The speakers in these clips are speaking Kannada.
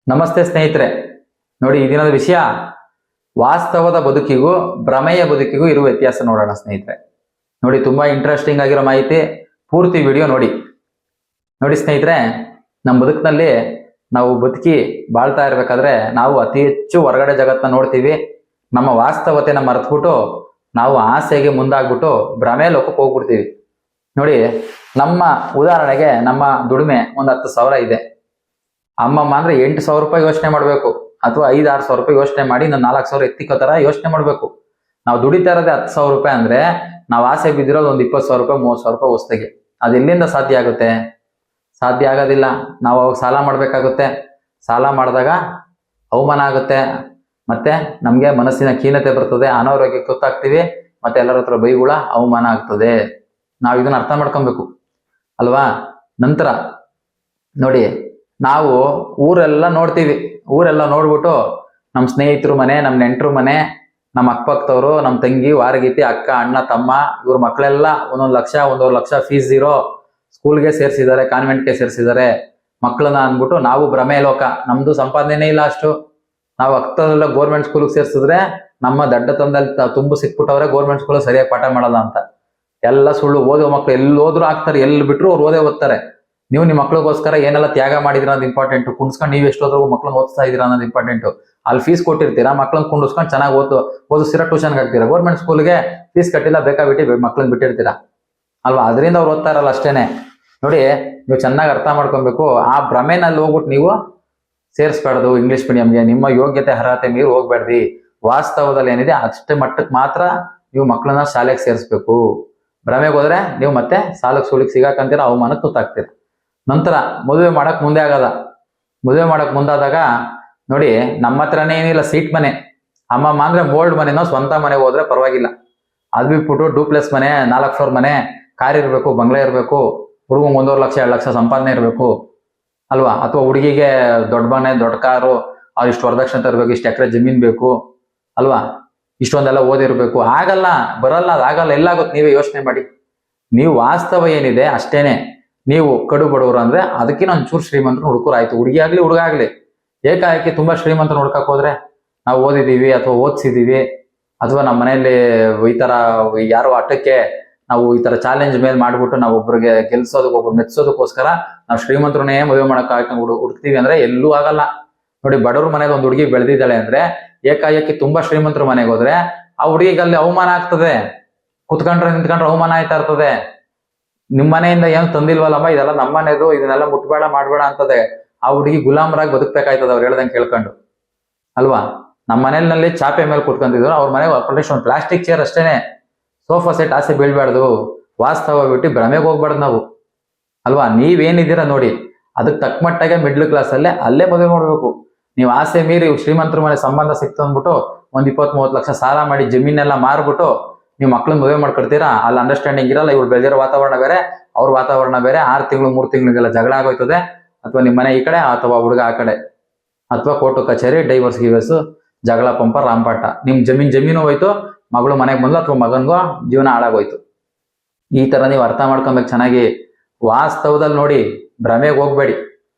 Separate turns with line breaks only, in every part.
ನಮಸ್ತೆ ಸ್ನೇಹಿತರೆ. ನೋಡಿ, ಈ ದಿನದ ವಿಷಯ ವಾಸ್ತವದ ಬದುಕಿಗೂ ಭ್ರಮೆಯ ಬದುಕಿಗೂ ಇರುವ ವ್ಯತ್ಯಾಸ ನೋಡೋಣ ಸ್ನೇಹಿತರೆ. ನೋಡಿ, ತುಂಬಾ ಇಂಟ್ರೆಸ್ಟಿಂಗ್ ಆಗಿರೋ ಮಾಹಿತಿ, ಪೂರ್ತಿ ವಿಡಿಯೋ ನೋಡಿ. ನೋಡಿ ಸ್ನೇಹಿತರೆ, ನಮ್ಮ ಬದುಕಿನಲ್ಲಿ ನಾವು ಬದುಕಿ ಬಾಳ್ತಾ ಇರ್ಬೇಕಾದ್ರೆ ನಾವು ಅತಿ ಹೆಚ್ಚು ಹೊರಗಡೆ ಜಗತ್ತನ್ನ ನೋಡ್ತೀವಿ. ನಮ್ಮ ವಾಸ್ತವತೆನ ಮರೆತುಬಿಟ್ಟು ನಾವು ಆಸೆಗೆ ಮುಂದಾಗ್ಬಿಟ್ಟು ಭ್ರಮೆ ಲೋಕಕ್ಕೆ ಹೋಗ್ಬಿಡ್ತೀವಿ. ನೋಡಿ, ನಮ್ಮ ಉದಾಹರಣೆಗೆ ನಮ್ಮ ದುಡಿಮೆ ಒಂದು 10,000 ಇದೆ. ಅಮ್ಮಮ್ಮ ಅಂದ್ರೆ 8,000 ರೂಪಾಯಿ ಯೋಚನೆ ಮಾಡ್ಬೇಕು, ಅಥವಾ 5-6 ಸಾವಿರ ರೂಪಾಯಿ ಯೋಚನೆ ಮಾಡಿ ಇನ್ನು 4,000 ಎತ್ತಿಕೋ ತರ ಯೋಚನೆ ಮಾಡ್ಬೇಕು. ನಾವು ದುಡಿತಾ ಇರೋದೇ 10,000 ರೂಪಾಯಿ ಅಂದ್ರೆ ನಾವು ಆಸೆ ಬಿದ್ದಿರೋದು ಒಂದು 20,000 ರೂಪಾಯಿ 30,000 ರೂಪಾಯಿ ಹೊಸ್ತಿಗೆ. ಅದು ಎಲ್ಲಿಂದ ಸಾಧ್ಯ ಆಗುತ್ತೆ? ಸಾಧ್ಯ ಆಗೋದಿಲ್ಲ. ನಾವು ಅವಾಗ ಸಾಲ ಮಾಡ್ಬೇಕಾಗುತ್ತೆ. ಸಾಲ ಮಾಡಿದಾಗ ಅವಮಾನ ಆಗುತ್ತೆ, ಮತ್ತೆ ನಮ್ಗೆ ಮನಸ್ಸಿನ ಖೀನತೆ ಬರ್ತದೆ, ಅನಾರೋಗ್ಯಕ್ಕೆ ತುತ್ತಾಗ್ತೀವಿ, ಮತ್ತೆ ಎಲ್ಲರ ಹತ್ರ ಬೈಗುಳ ಅವಮಾನ ಆಗ್ತದೆ. ನಾವು ಇದನ್ನ ಅರ್ಥ ಮಾಡ್ಕೊಬೇಕು ಅಲ್ವಾ? ನಂತರ ನೋಡಿ, ನಾವು ಊರೆಲ್ಲ ನೋಡ್ತೀವಿ. ಊರೆಲ್ಲ ನೋಡ್ಬಿಟ್ಟು ನಮ್ಮ ಸ್ನೇಹಿತರು ಮನೆ, ನಮ್ಮ ನೆಂಟರು ಮನೆ, ನಮ್ಮ ಅಕ್ಕಪಕ್ಕದವರು, ನಮ್ಮ ತಂಗಿ, ವಾರಗೀತಿ, ಅಕ್ಕ, ಅಣ್ಣ, ತಮ್ಮ, ಇವ್ರ ಮಕ್ಕಳೆಲ್ಲ 1 ಲಕ್ಷ 1.5 ಲಕ್ಷ ಫೀಸ್ ಇರೋ ಸ್ಕೂಲ್ಗೆ ಸೇರಿಸಿದ್ದಾರೆ, ಕಾನ್ವೆಂಟ್ಗೆ ಸೇರಿಸಿದ್ದಾರೆ ಮಕ್ಕಳನ್ನ ಅಂದ್ಬಿಟ್ಟು ನಾವು ಭ್ರಮೆ ಲೋಕ. ನಮ್ದು ಸಂಪಾದನೆ ಇಲ್ಲ ಅಷ್ಟು. ನಾವು ಅಕ್ಕದಲ್ಲ ಗೋರ್ಮೆಂಟ್ ಸ್ಕೂಲ್ಗೆ ಸೇರಿಸಿದ್ರೆ ನಮ್ಮ ದಡ್ಡ ತಂದಲ್ಲಿ ತುಂಬು ಸಿಕ್ಬಿಟ್ಟವ್ರೆ ಗೋರ್ಮೆಂಟ್ ಸ್ಕೂಲ್ ಸರಿಯಾಗಿ ಪಾಠ ಮಾಡಲ್ಲ ಅಂತ. ಎಲ್ಲ ಸುಳ್ಳು. ಓದೋ ಮಕ್ಳು ಎಲ್ಲಿ ಹೋದ್ರು ಆಗ್ತಾರೆ, ಎಲ್ಲಿ ಬಿಟ್ರು ಅವ್ರು ಓದೇ ಓದ್ತಾರೆ. ನೀವು ನಿಮ್ಮ ಮಕ್ಳಿಗೋಸ್ಕರ ಏನೆಲ್ಲ ತ್ಯಾಗ ಮಾಡಿದಿರ ಅನ್ನೋದು ಇಂಪಾರ್ಟೆಂಟ್. ಕುಂಡಿಸ್ಕೊಂಡು ನೀವು ಎಷ್ಟೋದ್ರೂ ಮಕ್ಳನ್ನ ಓದಿಸ್ತಾ ಇದೀರಾ ಅನ್ನೋದು ಇಂಪಾರ್ಟೆಂಟ್. ಅಲ್ಲಿ ಫೀಸ್ ಕೊಟ್ಟಿರ್ತೀರಾ, ಮಕ್ಳನ್ನ ಕುಂಡಿಸ್ಕೊಂಡು ಚೆನ್ನಾಗಿ ಓದಿಸ್ತೀರಾ, ಟ್ಯೂಷನ್ಗೆ ಹಾಕ್ತೀರಾ. ಗೌರ್ಮೆಂಟ್ ಸ್ಕೂಲ್ಗೆ ಫೀಸ್ ಕಟ್ಟಿಲ್ಲ, ಬೇಕಾಬಿಟ್ಟು ಮಕ್ಳನ್ನ ಬಿಟ್ಟಿರ್ತೀರಾ ಅಲ್ವಾ? ಅದರಿಂದ ಅವ್ರು ಓದ್ತಾ ಇರಲ್ಲ ಅಷ್ಟೇನೆ. ನೋಡಿ, ನೀವು ಚೆನ್ನಾಗಿ ಅರ್ಥ ಮಾಡ್ಕೊಬೇಕು. ಆ ಭ್ರಮೆನಲ್ಲಿ ಹೋಗ್ಬಿಟ್ಟು ನೀವು ಸೇರಿಸ್ಬಾರ್ದು ಇಂಗ್ಲಿಷ್ ಮೀಡಿಯಂಗೆ. ನಿಮ್ಮ ಯೋಗ್ಯತೆ ಅರ್ಹತೆ ಮೀರಿ ಹೋಗ್ಬೇಡ್ರಿ. ವಾಸ್ತವದಲ್ಲಿ ಏನಿದೆ ಅಷ್ಟೇ ಮಟ್ಟಕ್ಕೆ ಮಾತ್ರ ನೀವು ಮಕ್ಕಳನ್ನ ಶಾಲೆಗೆ ಸೇರಿಸ್ಬೇಕು. ಭ್ರಮೆಗೆ ಹೋದ್ರೆ ನೀವು ಮತ್ತೆ ಸಾಲಕ್ಕೆ ಸೂಲಿಗೆ ಸಿಗಾಕಂತೀರ, ಅವಮಾನಕ್ಕೆ ತುತ್ತಾಗ್ತೀರ. ನಂತರ ಮದುವೆ ಮಾಡಕ್ ಮುಂದೆ ಆಗದ. ಮದುವೆ ಮಾಡಕ್ ಮುಂದಾದಾಗ ನೋಡಿ, ನಮ್ಮ ಹತ್ರನೇ ಏನಿಲ್ಲ ಸೀಟ್ ಮನೆ. ಅಮ್ಮಮ್ಮ ಅಂದ್ರೆ ಮೋಲ್ಡ್ ಮನೆನೋ ಸ್ವಂತ ಮನೆಗೆ ಹೋದ್ರೆ ಪರವಾಗಿಲ್ಲ. ಅದ್ ಬಿಟ್ಬಿಟ್ಟು ಡೂಪ್ಲೆಕ್ಸ್ ಮನೆ, 4 ಫ್ಲೋರ್ ಮನೆ, ಕಾರ್ ಇರಬೇಕು, ಬಂಗ್ಲೆ ಇರಬೇಕು, ಹುಡುಗಂಗೆ 1.5 ಲಕ್ಷ 2 ಲಕ್ಷ ಸಂಪಾದನೆ ಇರಬೇಕು ಅಲ್ವಾ? ಅಥವಾ ಹುಡುಗಿಗೆ ದೊಡ್ಡ ಮನೆ, ದೊಡ್ಡ ಕಾರು, ಅವ್ರು ಇಷ್ಟು ವರದಕ್ಷಿಣೆ ತರಬೇಕು, ಇಷ್ಟು ಎಕರೆ ಜಮೀನ್ ಬೇಕು ಅಲ್ವಾ? ಇಷ್ಟೊಂದೆಲ್ಲ ಓದಿರ್ಬೇಕು. ಆಗಲ್ಲ, ಬರಲ್ಲ, ಅದಾಗಲ್ಲ. ಎಲ್ಲಾಗುತ್ತೆ ನೀವೇ ಯೋಚನೆ ಮಾಡಿ. ನೀವು ವಾಸ್ತವ ಏನಿದೆ ಅಷ್ಟೇನೆ. ನೀವು ಕಡು ಬಡವರು ಅಂದ್ರೆ ಅದಕ್ಕಿಂತ ಒಂಚೂರು ಶ್ರೀಮಂತರು ಹುಡುಕರು ಆಯ್ತು. ಹುಡುಗಿ ಆಗ್ಲಿ ಹುಡುಗ ಆಗ್ಲಿ. ಏಕಾಏಕಿ ತುಂಬಾ ಶ್ರೀಮಂತರು ಹುಡ್ಕಕ್ ಹೋದ್ರೆ ನಾವು ಓದಿದೀವಿ ಅಥವಾ ಓದಿಸಿದೀವಿ, ಅಥವಾ ನಮ್ಮ ಮನೆಯಲ್ಲಿ ಈ ತರ ಯಾರೋ ಆಟಕ್ಕೆ ನಾವು ಈ ತರ ಚಾಲೆಂಜ್ ಮೇಲೆ ಮಾಡ್ಬಿಟ್ಟು ನಾವು ಒಬ್ರಿಗೆ ಗೆಲ್ಸೋದಕ್ಕೆ, ಒಬ್ರು ಮೆಚ್ಚೋದಕ್ಕೋಸ್ಕರ ನಾವು ಶ್ರೀಮಂತರನ್ನೇ ಮದುವೆ ಮಾಡಕ್ ಹುಡುಕ್ತೀವಿ ಅಂದ್ರೆ ಎಲ್ಲೂ ಆಗಲ್ಲ. ನೋಡಿ, ಬಡವ್ರ ಮನೆಗೆ ಒಂದು ಹುಡುಗಿ ಬೆಳೆದಿದ್ದಾಳೆ ಅಂದ್ರೆ ಏಕಾಏಕಿ ತುಂಬಾ ಶ್ರೀಮಂತರ ಮನೆಗೆ ಹೋದ್ರೆ ಆ ಹುಡುಗಿಗಲ್ಲಿ ಅವಮಾನ ಆಗ್ತದೆ. ಕುತ್ಕೊಂಡ್ರೆ ನಿಂತ್ಕೊಂಡ್ರೆ ಅವಮಾನ ಆಯ್ತಾ ಇರ್ತದೆ. ನಿಮ್ ಮನೆಯಿಂದ ಏನು ತಂದಿಲ್ವಲ್ಲಮ್ಮ, ಇದೆಲ್ಲ ನಮ್ಮ ಮನೆದು, ಇದನ್ನೆಲ್ಲ ಮುಟ್ಬೇಡ ಮಾಡ್ಬೇಡ ಅಂತದೆ. ಆ ಹುಡುಗಿ ಗುಲಾಮರಾಗಿ ಬದುಕ್ಬೇಕಾಯ್ತದ ಅವ್ರು ಹೇಳ್ದಂಗೆ ಕೇಳ್ಕೊಂಡು ಅಲ್ವಾ? ನಮ್ಮ ಮನೆಯಲ್ಲಿ ಚಾಪೆ ಮೇಲೆ ಕುತ್ಕೊಂತಿದ್ರು, ಅವ್ರ ಮನೆಗೆ ಒಂದು ಪ್ಲಾಸ್ಟಿಕ್ ಚೇರ್ ಅಷ್ಟೇನೆ, ಸೋಫಾ ಸೆಟ್ ಆಸೆ ಬೀಳ್ಬಾರ್ದು. ವಾಸ್ತವ ಬಿಟ್ಟು ಭ್ರಮೆಗೆ ಹೋಗ್ಬಾರ್ದು ನಾವು ಅಲ್ವಾ? ನೀವೇನಿದ್ದೀರಾ ನೋಡಿ, ಅದಕ್ಕೆ ತಕ್ಕ ಮಟ್ಟಾಗೆ ಮಿಡ್ಲ್ ಕ್ಲಾಸ್ ಅಲ್ಲೇ ಮದುವೆ ಮಾಡ್ಬೇಕು. ನೀವು ಆಸೆ ಮೀರಿ ಶ್ರೀಮಂತರ ಮನೆ ಸಂಬಂಧ ಸಿಕ್ತು ಅಂದ್ಬಿಟ್ಟು ಒಂದ್ 20-30 ಲಕ್ಷ ಸಾಲ ಮಾಡಿ ಜಮೀನೆಲ್ಲ ಮಾರ್ಬಿಟ್ಟು ನೀವು ಮಕ್ಳನ್ನ ಮದುವೆ ಮಾಡ್ಕೊಡ್ತೀರಾ, ಅಲ್ಲಿ ಅಂಡರ್ಸ್ಟ್ಯಾಂಡಿಂಗ್ ಇರಲ್ಲ. ಇವ್ರು ಬೆಳೆದಿರೋ ವಾತಾವರಣ ಬೇರೆ, ಅವ್ರ ವಾತಾವರಣ ಬೇರೆ. 6 ತಿಂಗಳು 3 ತಿಂಗಳಿಗೆಲ್ಲ ಜಗಳ ಆಗೋಯ್ತದೆ. ಅಥವಾ ನಿಮ್ಮ ಮನೆ ಈ ಕಡೆ ಅಥವಾ ಹುಡುಗ ಆ ಕಡೆ, ಅಥವಾ ಕೋರ್ಟು ಕಚೇರಿ, ಡೈವರ್ಸ್ ಗಿವರ್ಸ್, ಜಗಳ ಪಂಪ ರಾಂಪಾಟ. ನಿಮ್ ಜಮೀನು ಹೋಯ್ತು, ಮಗಳು ಮನೆಗೆ ಬಂದ್ಲು, ಅಥವಾ ಮಗನ್ಗೋ ಜೀವನ ಹಾಳಾಗೋಯ್ತು. ಈ ತರ ನೀವು ಅರ್ಥ ಮಾಡ್ಕೊಬೇಕು ಚೆನ್ನಾಗಿ. ವಾಸ್ತವದಲ್ಲಿ ನೋಡಿ, ಭ್ರಮೆಗೆ ಹೋಗ್ಬೇಡಿ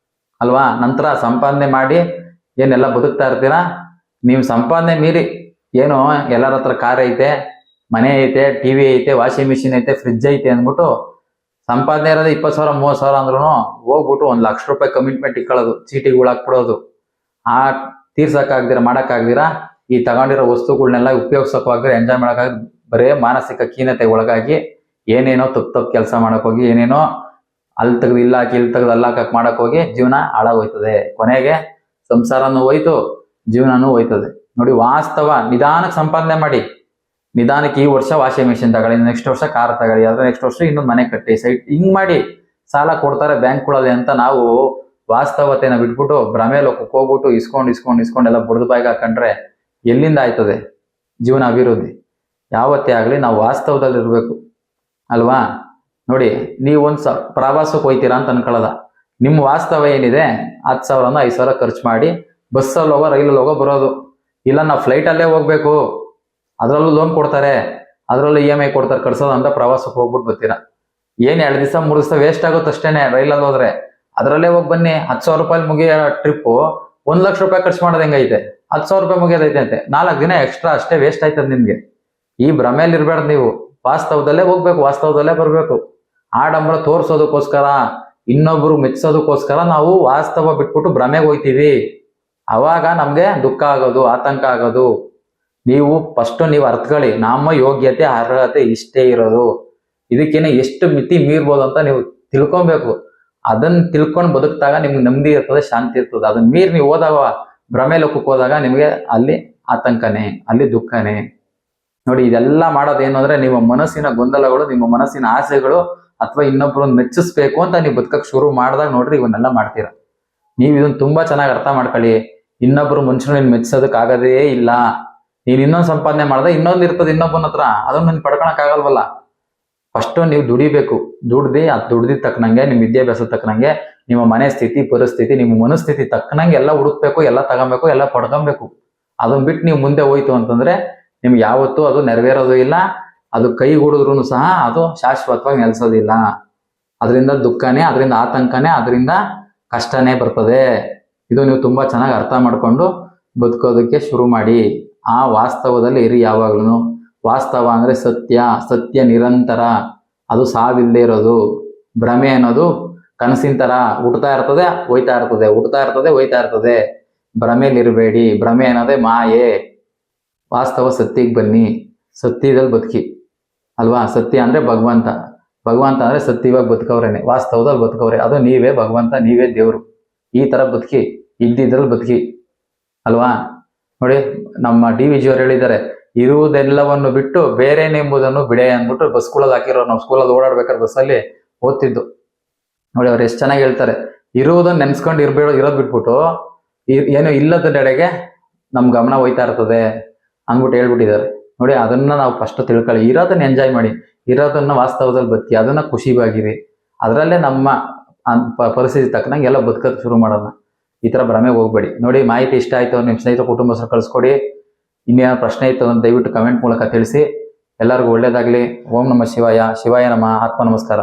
ಅಲ್ವಾ? ನಂತರ ಸಂಪಾದನೆ ಮಾಡಿ ಏನೆಲ್ಲ ಬದುಕ್ತಾ ಇರ್ತೀರಾ. ನೀವು ಸಂಪಾದನೆ ಮೀರಿ ಏನು ಎಲ್ಲರ ಹತ್ರ ಕಾರ್ ಐತೆ, ಮನೆ ಐತೆ, ಟಿವಿ ಐತೆ, ವಾಷಿಂಗ್ ಮಿಷಿನ್ ಐತೆ, ಫ್ರಿಡ್ಜ್ ಐತೆ ಅಂದ್ಬಿಟ್ಟು ಸಂಪಾದನೆ ಇರೋದು 20,000 30,000 ಅಂದ್ರೂ ಹೋಗ್ಬಿಟ್ಟು 1 ಲಕ್ಷ ರೂಪಾಯಿ ಕಮಿಟ್ಮೆಂಟ್ ಇಕ್ಕೊಳ್ಳೋದು, ಚೀಟಿಗಳು ಹಾಕ್ಬಿಡೋದು. ಆ ತೀರ್ಸಕ್ಕಾಗ್ದಿರ ಮಾಡಕ್ಕಾಗ್ದಿರ ಈ ತಗೊಂಡಿರೋ ವಸ್ತುಗಳನ್ನೆಲ್ಲ ಉಪಯೋಗಿಸೋಕ್ಕಾಗ್ದಿರ ಎಂಜಾಯ್ ಮಾಡೋಕ್ಕಾಗ ಬರೇ ಮಾನಸಿಕ ಖೀನತೆ ಒಳಗಾಗಿ ಏನೇನೋ ತಪ್ಪು ಕೆಲಸ ಮಾಡಕ್ ಹೋಗಿ, ಏನೇನೋ ಅಲ್ಲಿ ತೆಗ್ದು ಇಲ್ಲ ಹಾಕಿ, ಇಲ್ಲಿ ತೆಗ್ದು ಅಲ್ಲಾಕಕ್ ಮಾಡಕ್ ಹೋಗಿ ಜೀವನ ಹಾಳಾಗೋಯ್ತದೆ. ಕೊನೆಗೆ ಸಂಸಾರನೂ ಹೋಯ್ತು, ಜೀವನನೂ ಹೋಯ್ತದೆ. ನೋಡಿ, ವಾಸ್ತವ ನಿಧಾನಕ್ಕೆ ಸಂಪಾದನೆ ಮಾಡಿ. ನಿಧಾನಕ್ಕೆ ಈ ವರ್ಷ ವಾಷಿಂಗ್ ಮಿಷಿನ್ ತಗೊಳ್ಳಿ, ನೆಕ್ಸ್ಟ್ ವರ್ಷ ಕಾರ್ ತಗೊಳ್ಳಿ, ಅದ್ರ ನೆಕ್ಸ್ಟ್ ವರ್ಷ ಇನ್ನೊಂದು ಮನೆ ಕಟ್ಟಿ, ಸೈಟ್ ಹಿಂಗ್ ಮಾಡಿ ಸಾಲ ಕೊಡ್ತಾರೆ ಬ್ಯಾಂಕ್ಗಳಲ್ಲಿ ಅಂತ ನಾವು ವಾಸ್ತವತೆನ ಬಿಟ್ಬಿಟ್ಟು ಭ್ರಮೆ ಲೋಕಕ್ಕೆ ಹೋಗ್ಬಿಟ್ಟು ಇಸ್ಕೊಂಡೆಲ್ಲ ಬುಡ್ದು ಬಾಯಿಗೆ ಹಾಕೊಂಡ್ರೆ ಎಲ್ಲಿಂದ ಆಯ್ತದೆ ಜೀವನ ಅಭಿವೃದ್ಧಿ? ಯಾವತ್ತೇ ಆಗ್ಲಿ ನಾವು ವಾಸ್ತವದಲ್ಲಿ ಇರ್ಬೇಕು ಅಲ್ವಾ? ನೋಡಿ, ನೀವೊಂದು ಪ್ರವಾಸಕ್ಕೆ ಹೋಯ್ತೀರಾ ಅಂತ ಅನ್ಕೊಳ್ಳೋದ. ನಿಮ್ಮ ವಾಸ್ತವ ಏನಿದೆ 10,000 5,000 ಖರ್ಚು ಮಾಡಿ ಬಸ್ಸಲ್ಲಿ ಹೋಗೋ, ರೈಲಲ್ಲಿ ಹೋಗೋ ಬರೋದು. ಇಲ್ಲ ನಾವು ಫ್ಲೈಟಲ್ಲೇ ಹೋಗ್ಬೇಕು, ಅದರಲ್ಲೂ ಲೋನ್ ಕೊಡ್ತಾರೆ, ಅದರಲ್ಲೂ EMI ಕೊಡ್ತಾರೆ, ಕಟ್ಸೋದು ಅಂತ ಪ್ರವಾಸಕ್ಕೆ ಹೋಗ್ಬಿಟ್ಟು ಬರ್ತೀರಾ. ಏನ್ 2 ದಿವಸ 3 ದಿವಸ ವೇಸ್ಟ್ ಆಗುತ್ತೆ ಅಷ್ಟೇನೆ ರೈಲಲ್ಲಿ ಹೋದ್ರೆ. ಅದರಲ್ಲೇ ಹೋಗಿ ಬನ್ನಿ. 10,000 ರೂಪಾಯಿ ಮುಗಿಯೋ ಟ್ರಿಪ್ಪು 1 ಲಕ್ಷ ರೂಪಾಯಿ ಖರ್ಚು ಮಾಡೋದು ಹೆಂಗೈತೆ, 10,000 ರೂಪಾಯಿ ಮುಗಿಯೋದೈತೆ ಅಂತೆ, 4 ದಿನ ಎಕ್ಸ್ಟ್ರಾ ಅಷ್ಟೇ ವೇಸ್ಟ್ ಆಯ್ತದ ನಿಮ್ಗೆ. ಈ ಭ್ರಮೆಯಲ್ಲಿ ಇರ್ಬೇಡ್ದು ನೀವು, ವಾಸ್ತವದಲ್ಲೇ ಹೋಗ್ಬೇಕು, ವಾಸ್ತವದಲ್ಲೇ ಬರ್ಬೇಕು. ಆಡಂಬರ ತೋರ್ಸೋದಕ್ಕೋಸ್ಕರ, ಇನ್ನೊಬ್ರು ಮೆಚ್ಚೋದಕ್ಕೋಸ್ಕರ ನಾವು ವಾಸ್ತವ ಬಿಟ್ಬಿಟ್ಟು ಭ್ರಮೆಗೆ ಹೋಗ್ತೀವಿ. ಅವಾಗ ನಮ್ಗೆ ದುಃಖ ಆಗೋದು, ಆತಂಕ ಆಗೋದು. ನೀವು ಫಸ್ಟ್ ನೀವು ಅರ್ಥಕೊಳ್ಳಿ, ನಮ್ಮ ಯೋಗ್ಯತೆ ಅರ್ಹತೆ ಇಷ್ಟೇ ಇರೋದು, ಇದಕ್ಕೇನೆ ಎಷ್ಟು ಮಿತಿ ಮೀರ್ಬೋದು ಅಂತ ನೀವು ತಿಳ್ಕೊಬೇಕು. ಅದನ್ನ ತಿಳ್ಕೊಂಡು ಬದುಕ್ತಾಗ ನಿಮ್ಗೆ ನೆಮ್ಮದಿ ಇರ್ತದೆ, ಶಾಂತಿ ಇರ್ತದೆ. ಅದನ್ನ ಮೀರಿ ನೀವು ಹೋದಾಗ, ಭ್ರಮೆ ಲೋಕಕ್ಕೆ ಹೋದಾಗ ನಿಮ್ಗೆ ಅಲ್ಲಿ ಆತಂಕನೇ, ಅಲ್ಲಿ ದುಃಖನೇ. ನೋಡಿ, ಇದೆಲ್ಲ ಮಾಡೋದೇನು ಅಂದ್ರೆ ನಿಮ್ಮ ಮನಸ್ಸಿನ ಗೊಂದಲಗಳು, ನಿಮ್ಮ ಮನಸ್ಸಿನ ಆಸೆಗಳು, ಅಥವಾ ಇನ್ನೊಬ್ಬರನ್ನ ಮೆಚ್ಚಿಸ್ಬೇಕು ಅಂತ ನೀವು ಬದುಕಕ್ಕೆ ಶುರು ಮಾಡಿದಾಗ ನೋಡ್ರಿ ಇವನ್ನೆಲ್ಲ ಮಾಡ್ತೀರಾ. ನೀವು ಇದನ್ನ ತುಂಬಾ ಚೆನ್ನಾಗಿ ಅರ್ಥ ಮಾಡ್ಕೊಳ್ಳಿ. ಇನ್ನೊಬ್ರು ಮನುಷ್ಯನ ಮೆಚ್ಚಿಸೋದಕ್ ಆಗದೇ ಇಲ್ಲ. ನೀನ್ ಇನ್ನೊಂದು ಸಂಪಾದನೆ ಮಾಡಿದ್ರೆ ಇನ್ನೊಂದು ಇರ್ತದೆ ಇನ್ನೊಬ್ಬನ ಹತ್ರ, ಅದನ್ನ ನೀನ್ ಪಡ್ಕೊಳಕ್ ಆಗಲ್ವಲ್ಲ. ಫಸ್ಟ್ ನೀವು ದುಡಿಬೇಕು, ದುಡ್ದಿದ್ ತಕ್ಕನಂಗೆ, ನಿಮ್ ವಿದ್ಯಾಭ್ಯಾಸ ತಕ್ಕನಂಗೆ, ನಿಮ್ಮ ಮನೆ ಸ್ಥಿತಿ ಪರಿಸ್ಥಿತಿ, ನಿಮ್ಮ ಮನಸ್ಥಿತಿ ತಕ್ಕನಂಗೆ ಎಲ್ಲ ಹುಡುಕ್ಬೇಕು, ಎಲ್ಲ ತಗೊಬೇಕು, ಎಲ್ಲ ಪಡ್ಕೊಬೇಕು. ಅದನ್ನ ಬಿಟ್ಟು ನೀವು ಮುಂದೆ ಹೋಯ್ತು ಅಂತಂದ್ರೆ ನಿಮ್ಗೆ ಯಾವತ್ತೂ ಅದು ನೆರವೇರೋದು ಇಲ್ಲ. ಅದು ಕೈಗೂಡಿದ್ರು ಸಹ ಅದು ಶಾಶ್ವತವಾಗಿ ನೆಲೆಸೋದಿಲ್ಲ. ಅದರಿಂದ ದುಃಖನೇ, ಅದರಿಂದ ಆತಂಕನೇ, ಅದರಿಂದ ಕಷ್ಟನೇ ಬರ್ತದೆ. ಇದು ನೀವು ತುಂಬಾ ಚೆನ್ನಾಗಿ ಅರ್ಥ ಮಾಡ್ಕೊಂಡು ಬದುಕೋದಕ್ಕೆ ಶುರು ಮಾಡಿ. ಆ ವಾಸ್ತವದಲ್ಲಿ ಇರಿ ಯಾವಾಗ್ಲೂ. ವಾಸ್ತವ ಅಂದ್ರೆ ಸತ್ಯ, ಸತ್ಯ ನಿರಂತರ, ಅದು ಸಾವಿಲ್ಲದೆ ಇರೋದು. ಭ್ರಮೆ ಅನ್ನೋದು ಕನಸಿನ ತರ ಹುಟ್ತಾ ಇರ್ತದೆ, ಹೋಯ್ತಾ ಇರ್ತದೆ, ಹುಟ್ತಾ ಇರ್ತದೆ, ಹೋಯ್ತಾ ಇರ್ತದೆ. ಭ್ರಮೆಲಿರಬೇಡಿ. ಭ್ರಮೆ ಅನ್ನೋದೇ ಮಾಯೆ. ವಾಸ್ತವ ಸತ್ಯಕ್ಕೆ ಬನ್ನಿ, ಸತ್ಯದಲ್ಲಿ ಬದುಕಿ ಅಲ್ವಾ. ಸತ್ಯ ಅಂದ್ರೆ ಭಗವಂತ, ಭಗವಂತ ಅಂದ್ರೆ ಸತ್ಯವಾಗಿ ಬದುಕವ್ರೇನೆ, ವಾಸ್ತವದಲ್ಲಿ ಬದುಕವ್ರೆ. ಅದು ನೀವೇ ಭಗವಂತ, ನೀವೇ ದೇವ್ರು. ಈ ತರ ಬದುಕಿ, ಇದ್ದಿದ್ರಲ್ಲಿ ಬದುಕಿ ಅಲ್ವಾ. ನೋಡಿ, ನಮ್ಮ DVG ಅವ್ರು ಹೇಳಿದ್ದಾರೆ, ಇರುವುದೆಲ್ಲವನ್ನು ಬಿಟ್ಟು ಬೇರೇನೆಂಬುದನ್ನು ಬಿಡೆ ಅಂದ್ಬಿಟ್ಟು ಬಸ್ಗಳಲ್ಲಿ ಹಾಕಿರೋ. ನಾವು ಸ್ಕೂಲಲ್ಲಿ ಓಡಾಡ್ಬೇಕಾದ್ರೆ ಬಸ್ಸಲ್ಲಿ ಓದ್ತಿದ್ದು ನೋಡಿ, ಅವ್ರು ಎಷ್ಟು ಚೆನ್ನಾಗಿ ಹೇಳ್ತಾರೆ. ಇರುವುದನ್ನ ನೆನ್ಸ್ಕೊಂಡು ಇರೋದ್ ಬಿಟ್ಬಿಟ್ಟು ಏನು ಇಲ್ಲದೆಡೆಗೆ ನಮ್ ಗಮನ ಹೋಯ್ತಾ ಇರ್ತದೆ ಅಂದ್ಬಿಟ್ಟು ಹೇಳ್ಬಿಟ್ಟಿದ್ದಾರೆ. ನೋಡಿ, ಅದನ್ನ ನಾವು ಫಸ್ಟ್ ತಿಳ್ಕೊಳ್ಳಿ. ಇರೋದನ್ನ ಎಂಜಾಯ್ ಮಾಡಿ, ಇರೋದನ್ನ ವಾಸ್ತವದಲ್ಲಿ ಬದುಕಿ, ಅದನ್ನ ಖುಷಿಯಾಗಿರಿ. ಅದರಲ್ಲೇ ನಮ್ಮ ಪರಿಸ್ಥಿತಿ ತಕ್ಕನಂಗೆ ಎಲ್ಲ ಬದುಕೋದು ಶುರು ಮಾಡೋಣ. ಈ ತರ ಭ್ರಮೆಗೆ ಹೋಗ್ಬೇಡಿ. ನೋಡಿ, ಮಾಹಿತಿ ಇಷ್ಟ ಆಯ್ತು, ನಿಮ್ಮ ಸ್ನೇಹಿತರ ಕುಟುಂಬಸ್ಥರು ಕಳಿಸ್ಕೊಡಿ. ಇನ್ನೇನೋ ಪ್ರಶ್ನೆ ಇತ್ತು ಅಂತ ದಯವಿಟ್ಟು ಕಮೆಂಟ್ ಮೂಲಕ ತಿಳಿಸಿ. ಎಲ್ಲರಿಗೂ ಒಳ್ಳೇದಾಗ್ಲಿ. ಓಂ ನಮಃ ಶಿವಾಯ. ಶಿವಾಯ ನಮಃ. ಆತ್ಮ ನಮಸ್ಕಾರ.